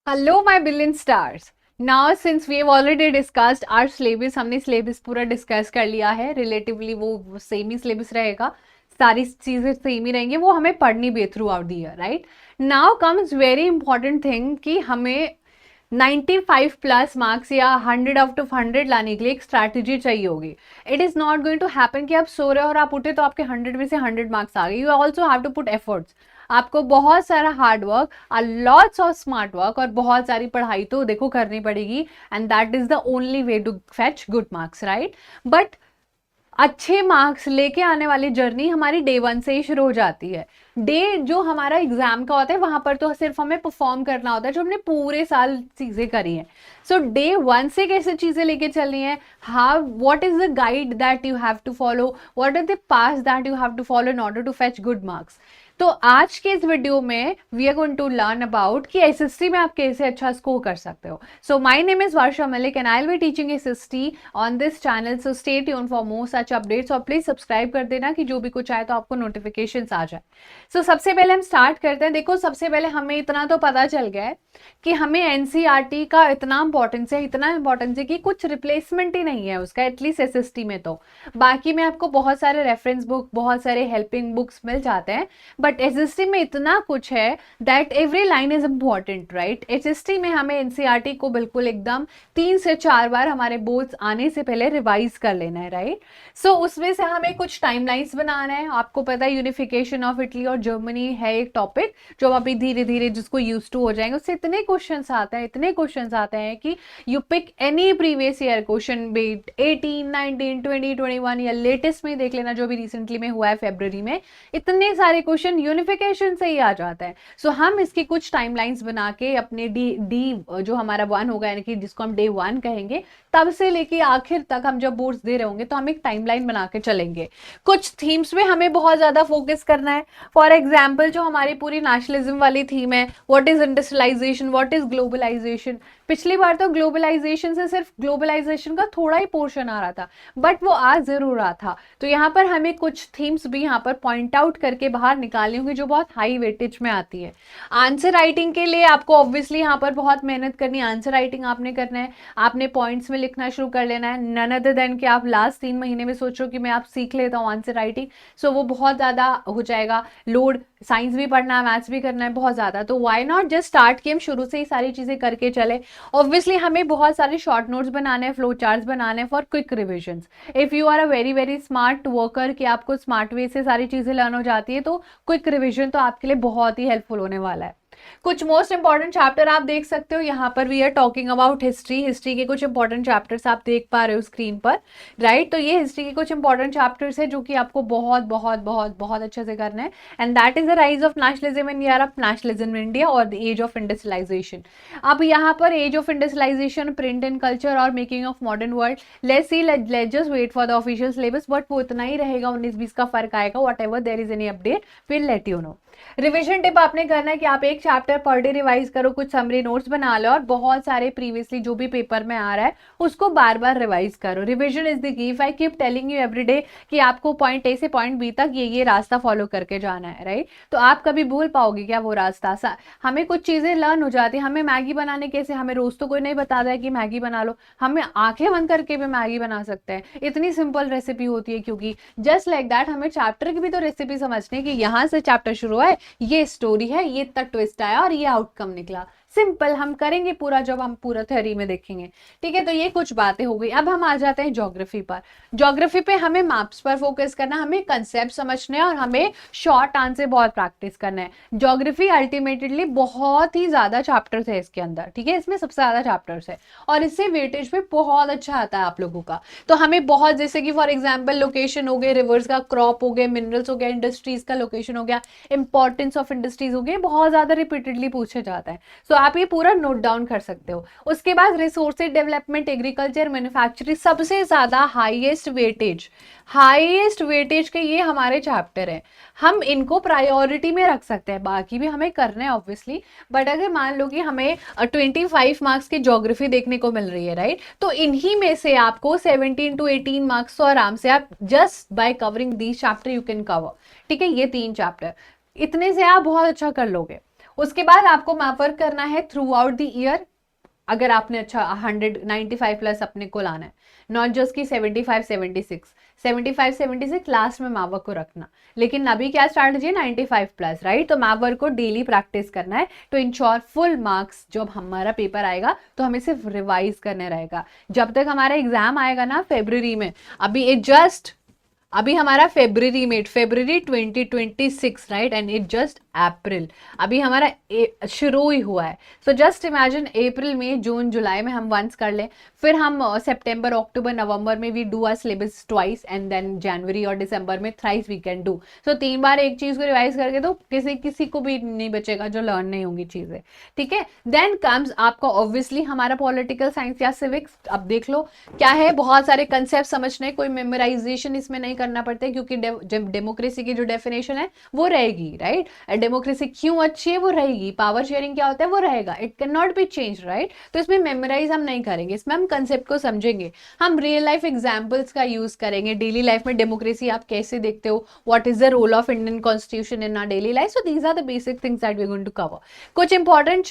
Hello my billion stars. Now since we have already discussed our syllabus, हमने syllabus पूरा discuss कर लिया है। रिलेटिवली वो सेम ही सिलेबस रहेगा, सारी चीजें सेम ही रहेंगी, वो हमें पढ़नी भी है through out the year, right. Now comes very important thing कि हमें 95 प्लस मार्क्स या 100 आउट ऑफ 100 लाने के लिए एक स्ट्रैटेजी चाहिए होगी। It is not going to happen कि आप सो रहे हो और आप उठे तो आपके 100 में से 100 मार्क्स आ गए। You also have to put efforts. आपको बहुत सारा hard work, lots of smart work और बहुत सारी पढ़ाई तो देखो करनी पड़ेगी। And that is the only way to fetch good marks, right. But अच्छे मार्क्स लेके आने वाली जर्नी हमारी डे वन से ही शुरू हो जाती है। डे जो हमारा एग्जाम का होता है वहां पर तो सिर्फ हमें परफॉर्म करना होता है जो हमने पूरे साल चीजें करी हैं। सो डे वन से कैसे चीजें लेके चलनी है, how what is the guide that you have to follow, what are the paths that you have to follow in order to fetch good marks. तो आज के इस वीडियो में we are going to learn about कि SST में आप कैसे अच्छा स्कोर कर सकते हो। So my name is Varsha Malik and I will be teaching SST on this channel. So stay tune for more such updates और प्लीज सब्सक्राइब कर देना कि जो भी कुछ आए तो आपको नोटिफिकेशंस आ जाए। सो सबसे पहले हम स्टार्ट करते हैं। देखो, सबसे पहले हमें इतना तो पता चल गया है कि हमें एनसीईआरटी का इतना इंपॉर्टेंस है कि कुछ रिप्लेसमेंट ही नहीं है उसका, एटलीस्ट एसएसटी में। तो बाकी में आपको बहुत सारे रेफरेंस बुक, बहुत सारे हेल्पिंग बुक्स मिल जाते हैं, बट एसएसटी में इतना कुछ है that every line is important, right. SST में हमें एनसीईआरटी को बिल्कुल एकदम 3 से 4 बार हमारे बोर्ड्स आने से पहले रिवाइज कर लेना है, राइट। सो उसमें से हमें कुछ टाइमलाइंस बनाना है। आपको पता है यूनिफिकेशन ऑफ इटली और जर्मनी है एक टॉपिक जो अभी धीरे धीरे जिसको यूज टू हो जाएंगे, उससे इतने क्वेश्चन आते हैं कि you pick any previous year question, bet 18, 19, 20, 21 या लेटेस्ट में देख लेना जो भी रिसेंटली में हुआ है फरवरी में, इतने सारे क्वेश्चन यूनिफिकेशन से ही आ जाता है। सो हम इसकी कुछ टाइमलाइंस बना के अपने डी जो हमारा वन होगा, यानी कि जिसको हम डे वन कहेंगे, तब से लेके आखिर तक हम जब बोर्ड्स दे रहे होंगे तो हम एक टाइमलाइन बना के चलेंगे। कुछ थीम्स में हमें बहुत ज्यादा फोकस करना है। फॉर एग्जाम्पल, जो हमारी पूरी नेशनलिज्म वाली थीम है, what is industrialisation, what is globalisation. पिछली बार तो ग्लोबलाइजेशन से सिर्फ ग्लोबलाइजेशन का थोड़ा ही पोर्शन आ रहा था, बट वो आ जरूर रहा था। तो यहाँ पर हमें कुछ थीम्स भी यहाँ पर पॉइंट आउट करके बाहर निकालनी होगी जो बहुत हाई वेटेज में आती है। आंसर राइटिंग के लिए आपको ऑब्वियसली यहाँ पर बहुत मेहनत करनी है। आंसर राइटिंग आपने करना है, आपने पॉइंट्स में लिखना शुरू कर लेना है। नन अदर देन कि आप लास्ट 3 महीने में सोचो कि मैं आप सीख लेता हूँ आंसर राइटिंग, सो वो बहुत ज़्यादा हो जाएगा लोड। साइंस भी पढ़ना है, मैथ्स भी करना है बहुत ज़्यादा, तो वाई नॉट जस्ट स्टार्ट कि हम शुरू से ही सारी चीज़ें करके चले। ऑब्वियसली हमें बहुत सारे शॉर्ट नोट्स बनाने हैं, फ्लो चार्ट्स बनाने हैं for quick revisions. If you are a very very smart worker कि आपको स्मार्ट वे से सारी चीज़ें लर्न हो जाती है, तो क्विक रिविजन तो आपके लिए बहुत ही हेल्पफुल होने वाला है। कुछ मोस्ट इंपॉर्टेंट चैप्टर आप देख सकते हो यहाँ पर। We are talking about history के कुछ इंपॉर्टेंट चैप्टर्स आप देख पा रहे हो स्क्रीन पर, राइट। तो ये हिस्ट्री के कुछ इंपॉर्टेंट चैप्टर्स है जो कि आपको बहुत बहुत बहुत बहुत अच्छे से करना है। And that is the rise of nationalism in year of nationalism in India और द एज ऑफ इंडस्ट्रियलाइजेशन। अब यहाँ पर age of industrialisation, print and culture और making of modern world, let's see, let's just wait for the official syllabus, but वो इतना ही रहेगा, 19-20 का फर्क आएगा। Whatever there is any update will let you know. Revision tip आपने करना है कि आप एक चैप्टर पर डे रिवाइज करो, कुछ समरी नोट्स बना लो और बहुत सारे प्रीवियसली जो भी पेपर में आ रहा है उसको बार बार रिवाइज करो। Revision is the key. If I keep telling you every day कि आपको पॉइंट ए से पॉइंट बी तक ये रास्ता फॉलो करके जाना है, राइट, तो आप कभी भूल पाओगे क्या वो रास्ता। हमें कुछ चीजें लर्न हो जाती है। हमें मैगी बनाने कैसे, हमें रोज तो कोई नहीं बताता है कि मैगी बना लो, हमें आंखें बंद करके भी मैगी बना सकते हैं। इतनी सिंपल रेसिपी होती है, क्योंकि जस्ट लाइक दैट हमें चैप्टर की भी तो रेसिपी समझनी है कि यहाँ से चैप्टर शुरू है, ये स्टोरी है, ये तक ट्विस्ट आया और ये आउटकम निकला। सिंपल हम करेंगे पूरा जब हम पूरा थ्योरी में देखेंगे, ठीक है। तो ये कुछ बातें हो गई। अब हम आ जाते हैं ज्योग्राफी पर। ज्योग्राफी पे हमें मैप्स पर फोकस करना, हमें कंसेप्ट समझने हैं और हमें शॉर्ट आंसर बहुत प्रैक्टिस करना है। ज्योग्राफी अल्टीमेटली बहुत ही ज्यादा चैप्टर्स है इसके अंदर, ठीक है, इसमें सबसे ज्यादा चैप्टर्स है और इससे वेटेज पे बहुत अच्छा आता है आप लोगों का। तो हमें बहुत, जैसे कि फॉर एग्जाम्पल लोकेशन हो गए, रिवर्स का क्रॉप हो गए, मिनरल्स हो गया, इंडस्ट्रीज का लोकेशन हो गया, इंपॉर्टेंस ऑफ इंडस्ट्रीज हो गए, बहुत ज्यादा रिपीटेडली पूछा जाता है। सो आप ये पूरा नोट डाउन कर सकते हो। उसके बाद रिसोर्सेज डेवलपमेंट, एग्रीकल्चर, मैन्युफैक्चरिंग, सबसे ज्यादा हाईएस्ट वेटेज के ये हमारे चैप्टर है। हम इनको प्रायोरिटी में रख सकते हैं, बाकी भी हमें करना है ऑब्वियसली, बट अगर मान लो कि हमें 25 मार्क्स की ज्योग्राफी देखने को मिल रही है, राइट, तो इन्हीं में से आपको 17 to 18 मार्क्स तो आराम से आप just by covering these chapter you can cover, ठीक है, ये 3 चैप्टर, इतने से आप बहुत अच्छा कर लोगे। उसके बाद आपको मैप वर्क करना है थ्रू आउट द ईयर। अगर आपने अच्छा 195 प्लस अपने को लाना है, नॉट जस्ट की 75 76, 75 76 लास्ट में मैप वर्क को रखना, लेकिन अभी क्या स्ट्रैटेजी है 95 प्लस, राइट। तो मैप वर्क को डेली प्रैक्टिस करना है टू इंश्योर फुल मार्क्स। जब हमारा पेपर आएगा तो हमें सिर्फ रिवाइज करने रहेगा। जब तक हमारा एग्जाम आएगा ना फरवरी में, अभी हमारा February 2026, right, and it just April, अभी हमारा शुरू ही हुआ है। सो जस्ट इमेजिन अप्रैल मई जून जुलाई में हम वंस कर लें, फिर हम सितंबर अक्टूबर नवंबर में we do our syllabus twice, and then जनवरी और दिसंबर में thrice we can do. So 3 बार एक चीज को रिवाइज करके तो किसी को भी नहीं बचेगा जो लर्न नहीं होंगी चीजें, ठीक है। देन कम्स आपको ऑब्वियसली हमारा पॉलिटिकल साइंस या सिविक्स। अब देख लो क्या है, बहुत सारे कंसेप्ट समझने, कोई मेमोराइजेशन इसमें नहीं करना पड़ता है, क्योंकि डेमोक्रेसी की जो डेफिनेशन है वो रहेगी, राइट। डेमोक्रेसी क्यों अच्छी है वो रहेगी, पावर शेयरिंग क्या होता है वो रहेगा, it can not be change, right. तो इसमें मेमोराइज हम नहीं करेंगे, इसमें हम कंसेप्ट को समझेंगे, हम रियल लाइफ एग्जांपल्स का यूज करेंगे। डेली लाइफ में डेमोक्रेसी आप कैसे देखते हो, what is the role of Indian constitution in our daily life. So these are the basic things that we are going to cover. कुछ इंपॉर्टेंट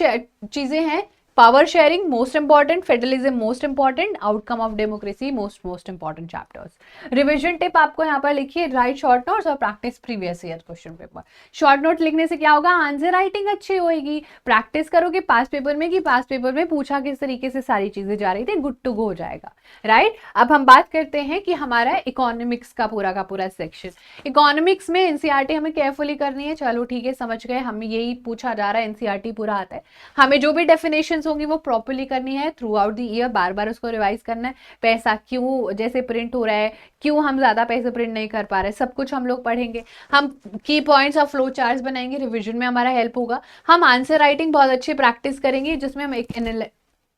चीजें हैं, power sharing most important, federalism most important, outcome of democracy most important chapters. Revision tip आपको यहाँ पर लिखिए, write short notes और practice previous year question paper. Short note लिखने से क्या होगा, आंसर राइटिंग अच्छी होगी, प्रैक्टिस करोगे पास पेपर में कि पास पेपर में पूछा किस तरीके से सारी चीजें जा रही थी, गुड टू गो हो जाएगा, राइट। अब हम बात करते हैं कि हमारा इकोनॉमिक्स का पूरा सेक्शन। इकोनॉमिक्स में एनसीईआरटी हमें केयरफुली करनी है, चलो ठीक है समझ गए, हमें यही पूछा जा रहा है, एनसीईआरटी पूरा आता है। हमें जो भी डेफिनेशन होंगी वो प्रॉपर्ली करनी है थ्रू आउट द ईयर, बार बार उसको रिवाइज करना है। पैसा क्यों जैसे प्रिंट हो रहा है, क्यों हम ज्यादा पैसे प्रिंट नहीं कर पा रहे, सब कुछ हम लोग पढ़ेंगे। हम की पॉइंट्स और फ्लो चार्ट्स बनाएंगे, रिवीजन में हमारा हेल्प होगा। हम आंसर राइटिंग बहुत अच्छी प्रैक्टिस करेंगे, जिसमें हम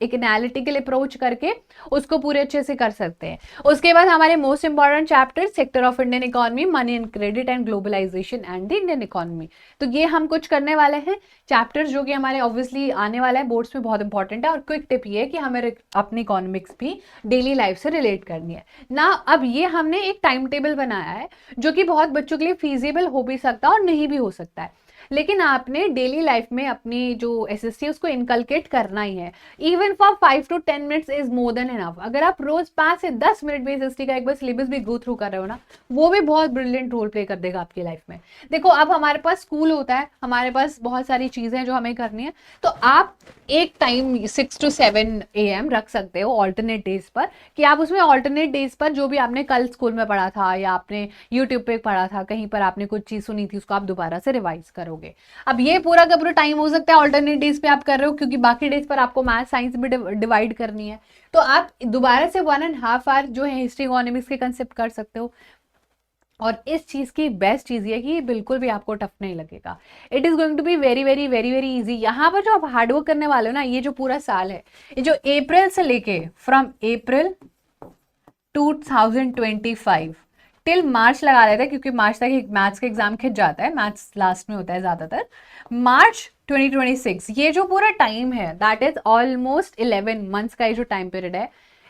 एक एनालिटिकल अप्रोच करके उसको पूरे अच्छे से कर सकते हैं। उसके बाद हमारे most important chapter, sector of Indian economy, money and credit and globalisation and the Indian economy. तो ये हम कुछ करने वाले हैं चैप्टर्स जो कि हमारे ऑब्वियसली आने वाला है, बोर्ड्स में बहुत इंपॉर्टेंट है। और क्विक टिप ये है कि हमें अपनी इकोनॉमिक्स भी डेली लाइफ से रिलेट करनी है ना। अब ये हमने एक टाइम टेबल बनाया है जो कि बहुत बच्चों के लिए फीजिबल हो भी सकता है और नहीं भी हो सकता है, लेकिन आपने डेली लाइफ में अपनी जो एसएसटी उसको इनकलकेट करना ही है। Even for 5 to 10 minutes is more than enough. अगर आप रोज 5 से 10 मिनट भी एसएसटी का एक बार सिलेबस भी गो थ्रू कर रहे हो ना, वो भी बहुत ब्रिलियंट रोल प्ले कर देगा आपकी लाइफ में। देखो अब हमारे पास स्कूल होता है, हमारे पास बहुत सारी चीजें हैं जो हमें करनी है, तो आप एक टाइम 6 to 7 AM रख सकते हो ऑल्टरनेट डेज पर, कि आप उसमें ऑल्टरनेट डेज पर जो भी आपने कल स्कूल में पढ़ा था या आपने यूट्यूब पे पढ़ा था, कहीं पर आपने कुछ चीज सुनी थी, उसको आप दोबारा से रिवाइज करोगे। अब ये पूरा का पूरा टाइम हो सकता है ऑल्टरनेट डेज पे आप कर रहे हो, क्योंकि बाकी डेज पर आपको मैथ साइंस भी डिवाइड करनी है, तो आप दोबारा से 1.5 आवर जो है हिस्ट्री इकोनॉमिक्स के कंसेप्ट कर सकते हो। और इस चीज की बेस्ट चीज ये कि ये बिल्कुल भी आपको टफ नहीं लगेगा, it is going to be very very very very easy. यहाँ पर जो आप हार्डवर्क करने वाले हो ना, ये जो पूरा साल है, ये जो अप्रैल से लेके फ्रॉम अप्रैल 2025 टिल मार्च लगा देते हैं, क्योंकि मार्च तक मैथ्स का एग्जाम खिंच जाता है, मैथ्स लास्ट में होता है ज्यादातर। मार्च 2026 ये जो पूरा टाइम है, दैट इज ऑलमोस्ट 11 मंथ्स का ये जो टाइम पीरियड है,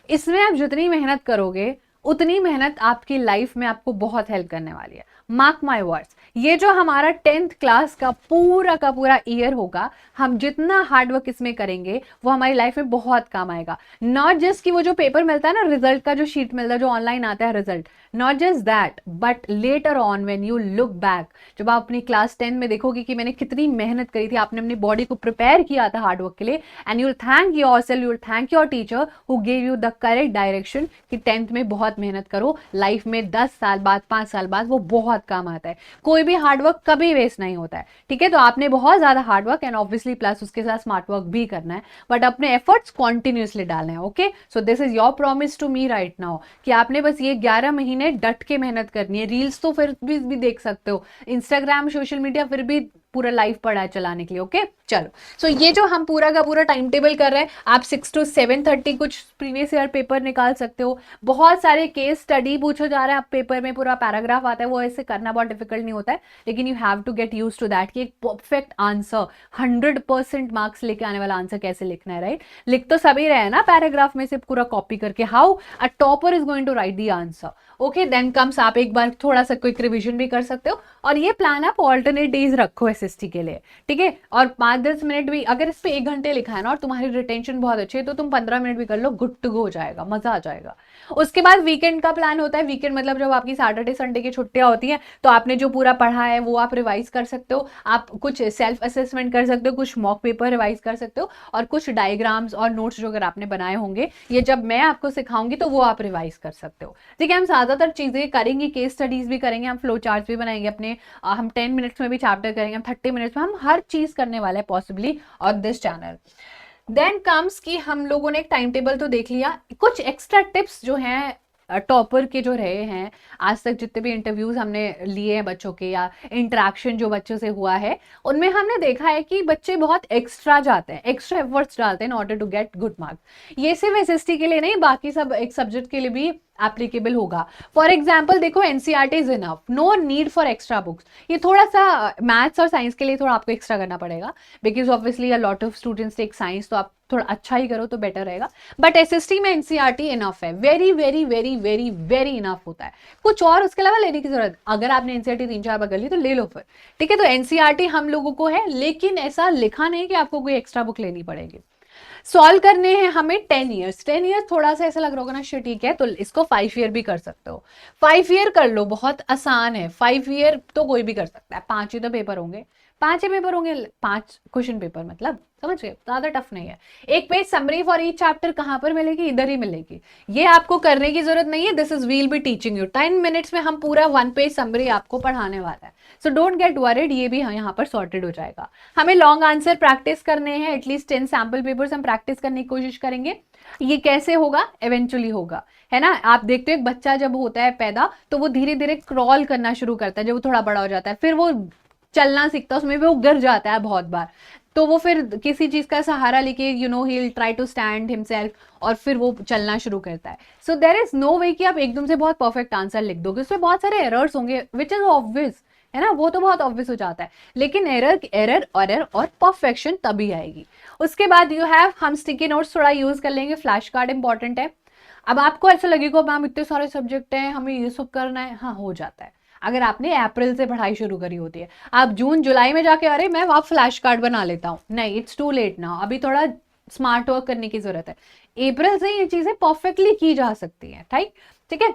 इसमें आप जितनी मेहनत करोगे उतनी मेहनत आपकी लाइफ में आपको बहुत हेल्प करने वाली है। मार्क माय वर्ड्स, ये जो हमारा 10th क्लास का पूरा ईयर होगा, हम जितना हार्डवर्क इसमें करेंगे वो हमारी लाइफ में बहुत काम आएगा। नॉट जस्ट कि वो जो पेपर मिलता है ना, रिजल्ट का जो शीट मिलता है, जो ऑनलाइन आता है result, not just that, but later on when you look back, जब आप अपनी क्लास 10 में देखोगे कि मैंने कितनी मेहनत करी थी, आपने अपनी बॉडी को प्रिपेयर किया था हार्डवर्क के लिए, and you will thank yourself, you will thank your teacher who gave you the correct direction कि 10th में बहुत मेहनत करो, लाइफ में 10 साल बाद 5 साल बाद वो बहुत काम आता है। कोई भी हार्डवर्क कभी वेस्ट नहीं होता है, ठीक है। तो आपने बहुत ज्यादा हार्डवर्क एंड ऑब्वियसली प्लस उसके साथ स्मार्ट वर्क भी करना है, बट अपने एफर्ट्स कॉन्टिन्यूसली डालने हैं। Okay, so this is your promise to me right now कि आपने बस ये 11 महीने डट के मेहनत करनी है। रील्स तो फिर भी देख सकते हो, इंस्टाग्राम सोशल मीडिया फिर भी पूरा लाइफ पड़ा है चलाने के लिए। ओके चलो, सो ये जो हम पूरा का पूरा टाइम टेबल कर रहे हैं, आप 6 to 7:30 कुछ प्रीवियस ईयर पेपर निकाल सकते हो। बहुत सारे केस स्टडी पूछा जा रहा है, आप पेपर में पूरा पैराग्राफ आता है, वो ऐसे करना बहुत डिफिकल्ट नहीं होता है, लेकिन you have to get use to that कि एक परफेक्ट आंसर 100% मार्क्स लेके आने वाला आंसर कैसे लिखना है, राइट। लिख तो सभी रहे ना पैराग्राफ में से पूरा कॉपी करके, how a topper is going to write the answer. Okay, then comes आप एक बार थोड़ा सा क्विक रिविजन भी कर सकते हो, और ये प्लान आप ऑल्टरनेट डेज रखो ऐसे एसएसटी के लिए, ठीक है। और 5-10 मिनट भी अगर इस पे 1 घंटे लिखा है ना और तुम्हारी रिटेंशन बहुत अच्छी है तो तुम 15 मिनट भी कर लो, गुड टू गो हो जाएगा, मजा आ जाएगा। उसके बाद वीकेंड का प्लान होता है। वीकेंड मतलब जब आपकी सैटरडे संडे की छुट्टियां होती हैं तो आपने जो पूरा पढ़ा है वो आप रिवाइज कर सकते हो, आप कुछ सेल्फ असेसमेंट कर सकते हो, कुछ मॉक पेपर रिवाइज कर सकते हो, और कुछ डायग्राम्स और नोट्स जो अगर आपने बनाए होंगे ये जब मैं आपको सिखाऊंगी तो वो आप रिवाइज कर सकते हो। ठीक है, हम ज्यादातर चीजें करेंगे, केस स्टडीज भी करेंगे, हम फ्लो चार्ट भी बनाएंगे अपने, हम 10 मिनट्स में भी चैप्टर करेंगे, हम 30 मिनट्स में, हम हर चीज करने वाले हैं possibly on this channel. Then comes कि हम लोगों ने एक टाइम टेबल तो देख लिया, कुछ एक्स्ट्रा टिप्स जो हैं टॉपर के जो रहे हैं आज तक, जितने भी इंटरव्यूज हमने लिए हैं बच्चों के या इंटरेक्शन जो बच्चों से हुआ है, उनमें हमने देखा है कि बच्चे बहुत एक्स्ट्रा जाते हैं, एक्स्ट्रा एफर्ट्स डालते हैं in order to get good marks. ये सिर्फ एसएसटी के लिए नहीं, बाकी सब एक सब्जेक्ट के लिए भी एप्लीकेबल होगा। फॉर एग्जाम्पल देखो, NCERT is enough, no need for extra books. ये थोड़ा सा मैथ्स और साइंस के लिए थोड़ा आपको एक्स्ट्रा करना पड़ेगा, because obviously a lot of students take science, तो आप थोड़ा अच्छा ही करो तो बेटर रहेगा। बट एसएसटी में एनसीईआरटी इनफ है, very very very very very enough होता है। कुछ और उसके अलावा लेने की जरूरत, अगर आपने एनसीईआरटी 3-4 बार कर ली तो ले लो फिर, ठीक है। तो एनसीईआरटी हम लोगों को है, लेकिन ऐसा लिखा नहीं कि आपको कोई एक्स्ट्रा बुक लेनी पड़ेगी। सॉल्व करने हैं हमें 10 ईयर्स। 10 ईयर्स थोड़ा सा ऐसा लग रहा होगा ना, श्योर ठीक है, तो इसको 5 ईयर भी कर सकते हो। 5 ईयर कर लो, बहुत आसान है। 5 ईयर तो कोई भी कर सकता है, 5 ही तो पेपर होंगे, 5 ही पेपर होंगे, 5 क्वेश्चन पेपर, मतलब समझ गए, ज्यादा टफ नहीं है। एक page summary for each chapter कहां पर मिलेगी, इधर ही मिलेगी, ये आपको करने की जरूरत नहीं है। This is will be teaching you, 10 minutes में हम पूरा 1 पेज समरी आपको पढ़ाने वाला है। सो डोंट गेट वरीड, ये भी यहाँ पर सॉर्टेड हो जाएगा। हमें लॉन्ग आंसर प्रैक्टिस करने हैं, एटलीस्ट 10 सैम्पल पेपर्स हम प्रैक्टिस करने की कोशिश करेंगे। ये कैसे होगा, इवेंचुअली होगा, है ना। आप देखते हो एक बच्चा जब होता है पैदा तो वो धीरे धीरे क्रॉल करना शुरू करता है, जब वो थोड़ा बड़ा हो जाता है फिर वो चलना सीखता है, उसमें भी वो गिर जाता है बहुत बार, तो वो फिर किसी चीज का सहारा लेके ही will try to stand himself और फिर वो चलना शुरू करता है। So there is no way कि आप एकदम से बहुत परफेक्ट आंसर लिख दोगे, उसमें बहुत सारे एरर्स होंगे विच इज ऑब्वियस, है ना, वो तो बहुत ऑब्वियस हो जाता है, लेकिन एरर और परफेक्शन तभी आएगी। उसके बाद यू हैव, हम स्टिकी नोट्स थोड़ा यूज कर लेंगे, फ्लैश कार्ड इंपॉर्टेंट है। अब आपको ऐसा लगेगा मैम इतने सारे सब्जेक्ट हैं, हमें ये सब करना है, हाँ हो जाता है अगर आपने अप्रैल से पढ़ाई शुरू करी होती है। आप जून जुलाई में जाके अरे मैं वहां फ्लैश कार्ड बना लेता हूँ, नहीं, इट्स टू लेट नाउ, अभी थोड़ा स्मार्ट वर्क करने की जरूरत है। अप्रैल से ये चीजें परफेक्टली की जा सकती हैं, ठीक है।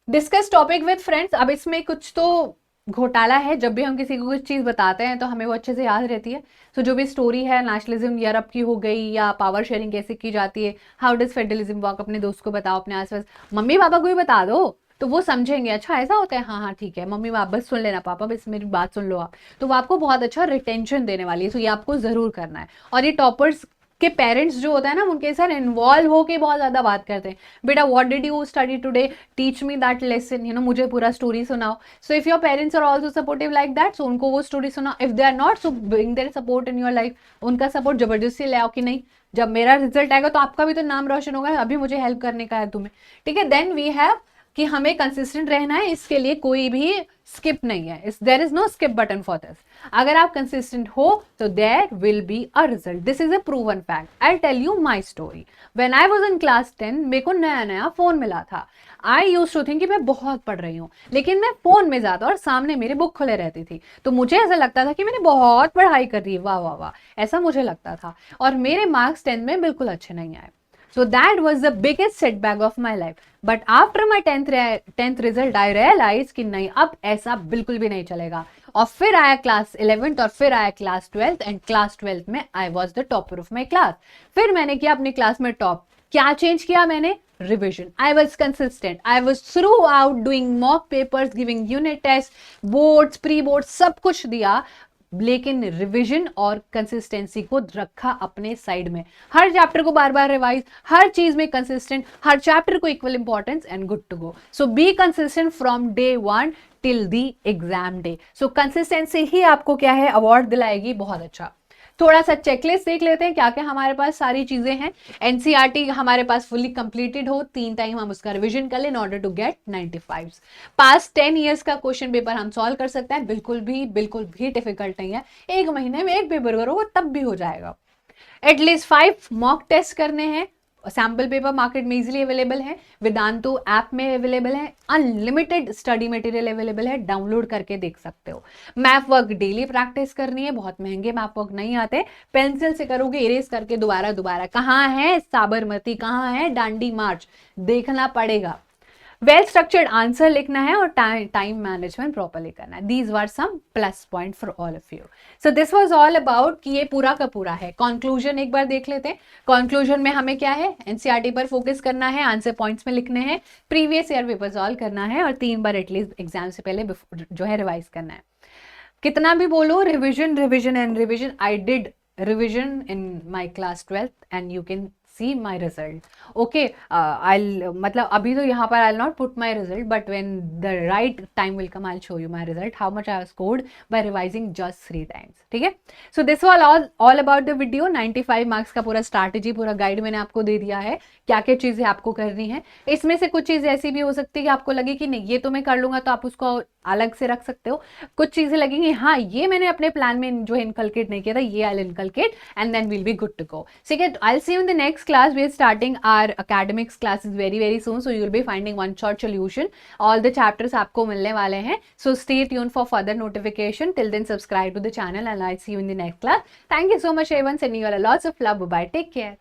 डिस्कस टॉपिक विद फ्रेंड्स, अब इसमें कुछ तो घोटाला है, जब भी हम किसी को कुछ चीज बताते हैं तो हमें वो अच्छे से याद रहती है। तो जो भी स्टोरी है, नेशनलिज्म यूरोप की हो गई, या पावर शेयरिंग कैसे की जाती है, हाउ डज फेडरलिज्म वर्क, अपने दोस्त को बताओ, अपने आसपास मम्मी पापा को भी बता दो तो वो समझेंगे, अच्छा ऐसा होता है, हाँ हाँ ठीक है मम्मी पापा बस सुन लेना, पापा बस मेरी बात सुन लो आप, तो वो आपको बहुत अच्छा रिटेंशन देने वाली है। तो ये आपको जरूर करना है। और ये टॉपर्स के पेरेंट्स जो होता है ना, उनके साथ इन्वॉल्व होके बहुत ज्यादा बात करते हैं, बेटा what did you study today, teach me that lesson, मुझे पूरा स्टोरी सुनाओ। So if your parents are also supportive like that, so उनको वो स्टोरी सुनाओ। If they are not, so bring their support in your life, उनका support जबरदस्ती ले आओ कि नहीं जब मेरा रिजल्ट आएगा तो आपका भी तो नाम रोशन होगा, अभी मुझे हेल्प करने का है तुम्हें, ठीक है। देन वी हैव कि हमें कंसिस्टेंट रहना है, इसके लिए कोई भी स्किप नहीं है, there is no skip button for this. अगर आप कंसिस्टेंट हो तो there will be a result, this is a proven fact. I tell you my story, when I was in class 10 मेरे को नया नया फोन मिला था। आई यूज्ड टू थिंक कि मैं बहुत पढ़ रही हूँ, लेकिन मैं फोन में ज्यादा और सामने मेरी बुक खुले रहती थी, तो मुझे ऐसा लगता था कि मैंने बहुत पढ़ाई कर रही है, वाह वाह वाह, ऐसा मुझे लगता था, और मेरे मार्क्स 10 में बिल्कुल अच्छे नहीं आए। So that was the biggest setback of my life. But after my 10th result, I realized कि नहीं, अब ऐसा बिल्कुल भी नहीं चलेगा। और फिर आया क्लास 11th और फिर आया class 12th, and class 12th में I was the topper of my class. फिर मैंने किया अपनी क्लास में टॉप। क्या चेंज किया मैंने? Revision. I was consistent. I was throughout doing mock papers, giving unit tests, boards, pre-boards, सब कुछ दिया, लेकिन रिवीजन और कंसिस्टेंसी को रखा अपने साइड में। हर चैप्टर को बार बार रिवाइज, हर चीज में कंसिस्टेंट, हर चैप्टर को equal importance, and good to go. So be consistent from day 1 till the exam day. So consistency ही आपको क्या है, अवार्ड दिलाएगी। बहुत अच्छा। थोड़ा सा चेकलिस्ट देख लेते हैं क्या क्या हमारे पास सारी चीजें हैं। एनसीईआरटी हमारे पास फुल्ली कंप्लीटेड हो, 3 टाइम हम उसका रिवीजन कर लें in order to get 95। Past 10 years का क्वेश्चन पेपर हम सॉल्व कर सकते हैं, बिल्कुल भी डिफिकल्ट नहीं है। 1 महीने में 1 पेपर करो तब भी हो जाएगा। एटलीस्ट 5 मॉक टेस्ट करने हैं, सैम्पल पेपर मार्केट में इजीली अवेलेबल है, वेदांतो ऐप में अवेलेबल है, अनलिमिटेड स्टडी मटेरियल अवेलेबल है, डाउनलोड करके देख सकते हो। मैप वर्क डेली प्रैक्टिस करनी है, बहुत महंगे मैप वर्क नहीं आते, पेंसिल से करोगे इरेज करके दोबारा दोबारा, कहाँ है साबरमती, कहाँ है डांडी मार्च, देखना पड़ेगा। वेल स्ट्रक्चर्ड आंसर लिखना है और टाइम मैनेजमेंट प्रॉपरली करना है। These were some plus point for all of you. So this was all about कि ये पूरा का पूरा है। कंक्लूजन एक बार देख लेते हैं। कंक्लूजन में हमें क्या है, एनसीईआरटी पर फोकस करना है, आंसर पॉइंट्स में लिखने हैं, प्रीवियस ईयर पेपर सॉल्व करना है और 3 बार एटलीस्ट एग्जाम से पहले जो है रिवाइज करना है। कितना भी बोलो revision revision and revision, I did revision in my class 12th and you can see my result. Okay, I'll मतलब अभी तो यहाँ पर I'll not put my result, but when the right time will come I'll show you my result, how much I have scored by revising just 3 times. ठीक है, so this was all about the video. 95 marks का पूरा strategy, पूरा guide मैंने आपको दे दिया है, क्या क्या चीजें आपको करनी है। इसमें से कुछ चीजें ऐसी भी हो सकती है कि आपको लगे कि नहीं ये तो मैं कर लूंगा, तो आप उसको अलग से रख सकते हो। कुछ चीजें लगेंगी हाँ ये मैंने अपने प्लान में जो है इनकलकेट नहीं किया था, ये I inculcate and then will be good to go. ठीक है, I see you in the next class. We are starting our academics classes very soon, so you will be finding one shot solution. All the chapters आपको मिलने वाले हैं, so stay tuned for further notification. Till then subscribe to the channel and I'll see you in the next class. Thank you so much everyone, sending you all lots of love. Bye, take care.